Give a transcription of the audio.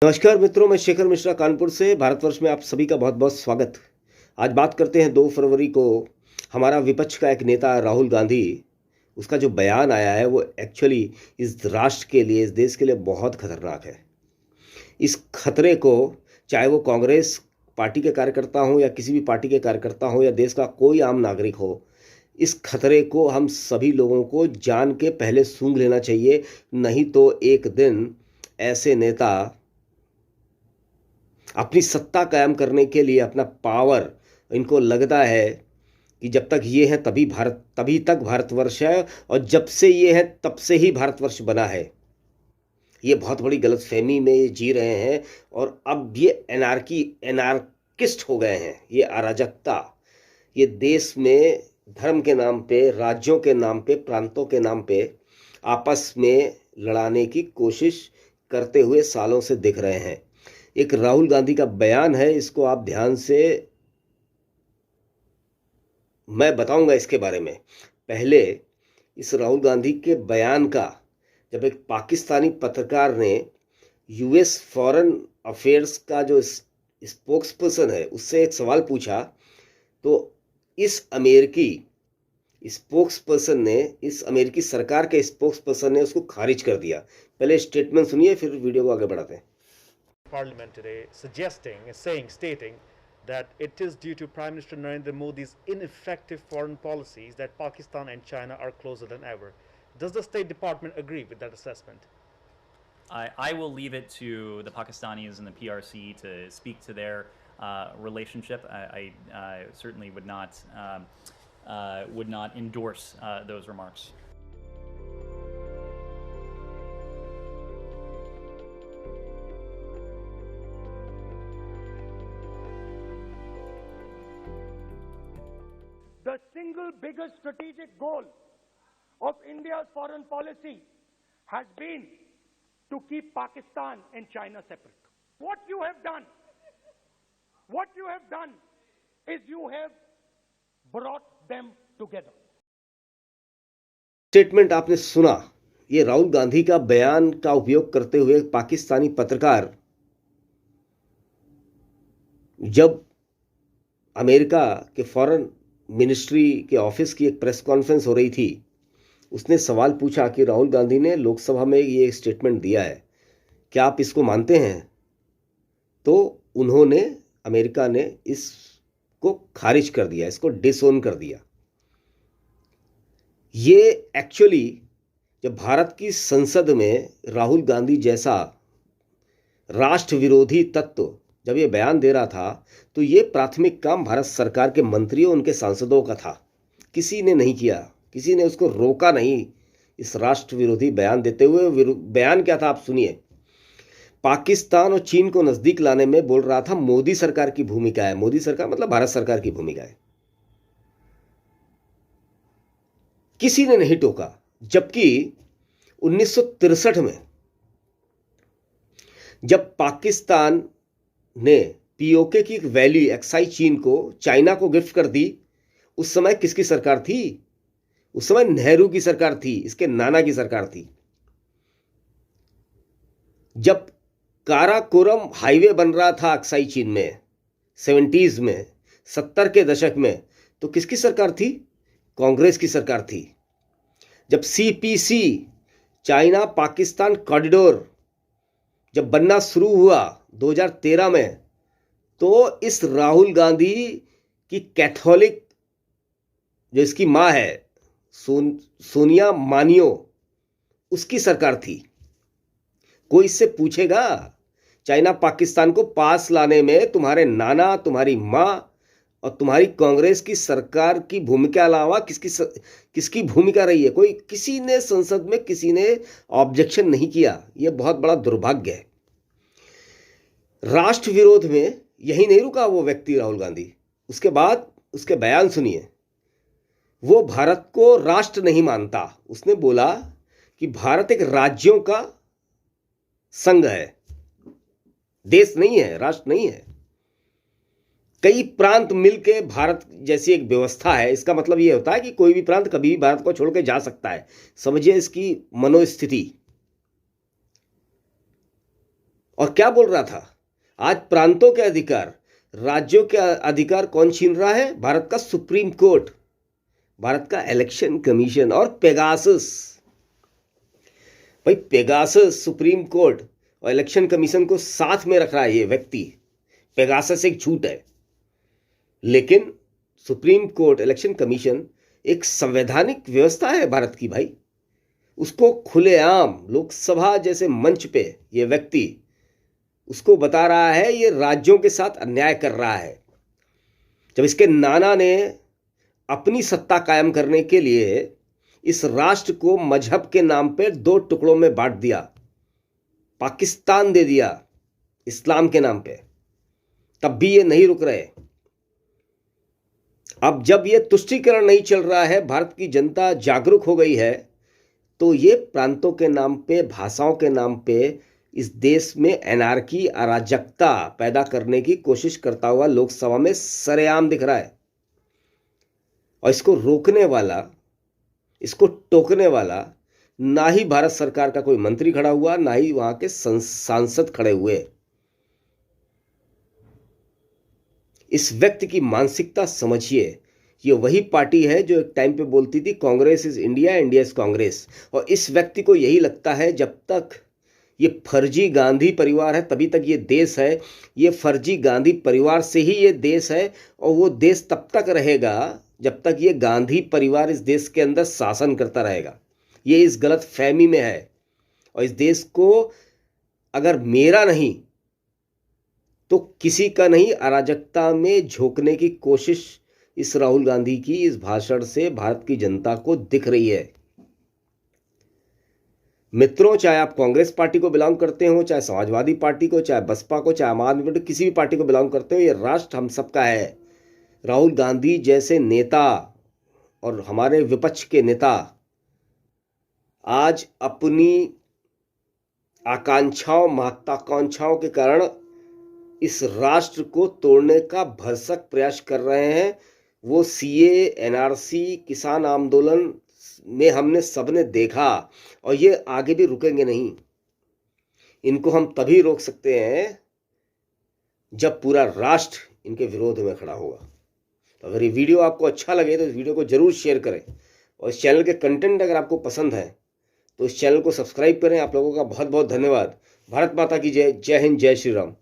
नमस्कार मित्रों, मैं शेखर मिश्रा कानपुर से। भारतवर्ष में आप सभी का बहुत बहुत स्वागत। आज बात करते हैं 2 फरवरी को हमारा विपक्ष का एक नेता राहुल गांधी, उसका जो बयान आया है वो एक्चुअली इस राष्ट्र के लिए, इस देश के लिए बहुत खतरनाक है। इस खतरे को चाहे वो कांग्रेस पार्टी के कार्यकर्ता हों या किसी भी पार्टी के कार्यकर्ता हों या देश का कोई आम नागरिक हो, इस खतरे को हम सभी लोगों को जान के पहले सूंघ लेना चाहिए। नहीं तो एक दिन ऐसे नेता अपनी सत्ता कायम करने के लिए, अपना पावर, इनको लगता है कि जब तक ये है तभी तक भारतवर्ष है, और जब से ये है तब से ही भारतवर्ष बना है। ये बहुत बड़ी गलतफहमी में ये जी रहे हैं और अब ये एनार्किस्ट हो गए हैं। ये अराजकता, ये देश में धर्म के नाम पे, राज्यों के नाम पे, प्रांतों के नाम पे आपस में लड़ाने की कोशिश करते हुए सालों से दिख रहे हैं। एक राहुल गांधी का बयान है, इसको आप ध्यान से, मैं बताऊंगा इसके बारे में। पहले इस राहुल गांधी के बयान का, जब एक पाकिस्तानी पत्रकार ने यूएस फॉरेन अफेयर्स का जो स्पोक्सपर्सन है उससे एक सवाल पूछा, तो इस अमेरिकी सरकार के स्पोक्सपर्सन ने उसको खारिज कर दिया। पहले स्टेटमेंट सुनिए, फिर वीडियो को आगे बढ़ाते हैं। Parliament today stating that it is due to Prime Minister Narendra Modi's ineffective foreign policies that Pakistan and China are closer than ever. Does the State Department agree with that assessment? I will leave it to the Pakistanis and the PRC to speak to their relationship. I certainly would not endorse those remarks. The single biggest strategic goal of India's foreign policy has been to keep Pakistan and China separate. What you have done is you have brought them together. Statement आपने सुना। ये राहुल गांधी का बयान का उपयोग करते हुए पाकिस्तानी पत्रकार, जब अमेरिका के फॉरेन मिनिस्ट्री के ऑफिस की एक प्रेस कॉन्फ्रेंस हो रही थी, उसने सवाल पूछा कि राहुल गांधी ने लोकसभा में ये स्टेटमेंट दिया है, क्या आप इसको मानते हैं? तो अमेरिका ने इसको खारिज कर दिया, इसको डिसोन कर दिया। ये एक्चुअली जब भारत की संसद में राहुल गांधी जैसा राष्ट्र विरोधी तत्व जब ये बयान दे रहा था, तो ये प्राथमिक काम भारत सरकार के मंत्रियों, उनके सांसदों का था। किसी ने नहीं किया, किसी ने उसको रोका नहीं इस राष्ट्र विरोधी बयान देते हुए। बयान क्या था आप सुनिए। पाकिस्तान और चीन को नजदीक लाने में बोल रहा था मोदी सरकार की भूमिका है। मोदी सरकार मतलब भारत सरकार की भूमिका है। किसी ने नहीं टोका। जबकि 1963 में जब पाकिस्तान ने पीओके की एक वैली एक्साई चीन को, चाइना को गिफ्ट कर दी, उस समय किसकी सरकार थी? उस समय नेहरू की सरकार थी, इसके नाना की सरकार थी। जब काराकोरम हाईवे बन रहा था एक्साई चीन में 70s में, 70 के दशक में, तो किसकी सरकार थी? कांग्रेस की सरकार थी। जब सीपीसी, चाइना पाकिस्तान कॉरिडोर जब बनना शुरू हुआ 2013 में, तो इस राहुल गांधी की कैथोलिक जो इसकी मां है सोनिया मानियो, उसकी सरकार थी। कोई इससे पूछेगा चाइना पाकिस्तान को पास लाने में तुम्हारे नाना, तुम्हारी मां और तुम्हारी कांग्रेस की सरकार की भूमिका अलावा किसकी भूमिका रही है? किसी ने संसद में किसी ने ऑब्जेक्शन नहीं किया। यह बहुत बड़ा दुर्भाग्य है। राष्ट्र विरोध में यही नहीं रुका वो व्यक्ति राहुल गांधी। उसके बाद उसके बयान सुनिए। वो भारत को राष्ट्र नहीं मानता। उसने बोला कि भारत एक राज्यों का संघ है, देश नहीं है, राष्ट्र नहीं है। कई प्रांत मिलके भारत जैसी एक व्यवस्था है। इसका मतलब यह होता है कि कोई भी प्रांत कभी भी भारत को छोड़ के जा सकता है। समझिए इसकी मनोस्थिति। और क्या बोल रहा था? आज प्रांतों के अधिकार, राज्यों के अधिकार कौन छीन रहा है? भारत का सुप्रीम कोर्ट, भारत का इलेक्शन कमीशन और पेगासस। भाई पेगासस, सुप्रीम कोर्ट और इलेक्शन कमीशन को साथ में रख रहा है ये व्यक्ति। पेगासस एक झूठ है, लेकिन सुप्रीम कोर्ट, इलेक्शन कमीशन एक संवैधानिक व्यवस्था है भारत की भाई। उसको खुलेआम लोकसभा जैसे मंच पे ये व्यक्ति उसको बता रहा है ये राज्यों के साथ अन्याय कर रहा है। जब इसके नाना ने अपनी सत्ता कायम करने के लिए इस राष्ट्र को मजहब के नाम पे 2 टुकड़ों में बांट दिया, पाकिस्तान दे दिया इस्लाम के नाम पे, तब भी ये नहीं रुक रहे। अब जब ये तुष्टीकरण नहीं चल रहा है, भारत की जनता जागरूक हो गई है, तो ये प्रांतों के नाम पे, भाषाओं के नाम पे इस देश में एनार्की, अराजकता पैदा करने की कोशिश करता हुआ लोकसभा में सरेआम दिख रहा है। और इसको रोकने वाला, इसको टोकने वाला ना ही भारत सरकार का कोई मंत्री खड़ा हुआ, ना ही वहां के सांसद खड़े हुए। इस व्यक्ति की मानसिकता समझिए। ये वही पार्टी है जो एक टाइम पे बोलती थी Congress is India, India is Congress. और इस व्यक्ति को यही लगता है जब तक ये फर्जी गांधी परिवार है तभी तक ये देश है। ये फर्जी गांधी परिवार से ही ये देश है, और वो देश तब तक रहेगा जब तक ये गांधी परिवार इस देश के अंदर शासन करता रहेगा। ये इस गलत फहमी में है। और इस देश को अगर मेरा नहीं तो किसी का नहीं, अराजकता में झोंकने की कोशिश इस राहुल गांधी की इस भाषण से भारत की जनता को दिख रही है। मित्रों, चाहे आप कांग्रेस पार्टी को बिलोंग करते हो, चाहे समाजवादी पार्टी को, चाहे बसपा को, चाहे आम आदमी पार्टी, किसी भी पार्टी को बिलोंग करते हो, ये राष्ट्र हम सबका है। राहुल गांधी जैसे नेता और हमारे विपक्ष के नेता आज अपनी आकांक्षाओं, महत्वाकांक्षाओं के कारण इस राष्ट्र को तोड़ने का भरसक प्रयास कर रहे हैं। वो सीए, एनआरसी, किसान आंदोलन में हमने सबने देखा, और ये आगे भी रुकेंगे नहीं। इनको हम तभी रोक सकते हैं जब पूरा राष्ट्र इनके विरोध में खड़ा होगा। तो अगर ये वीडियो आपको अच्छा लगे तो इस वीडियो को जरूर शेयर करें, और इस चैनल के कंटेंट अगर आपको पसंद है तो इस चैनल को सब्सक्राइब करें। आप लोगों का बहुत बहुत धन्यवाद। भारत माता की जय। जय हिंद, जय श्री राम।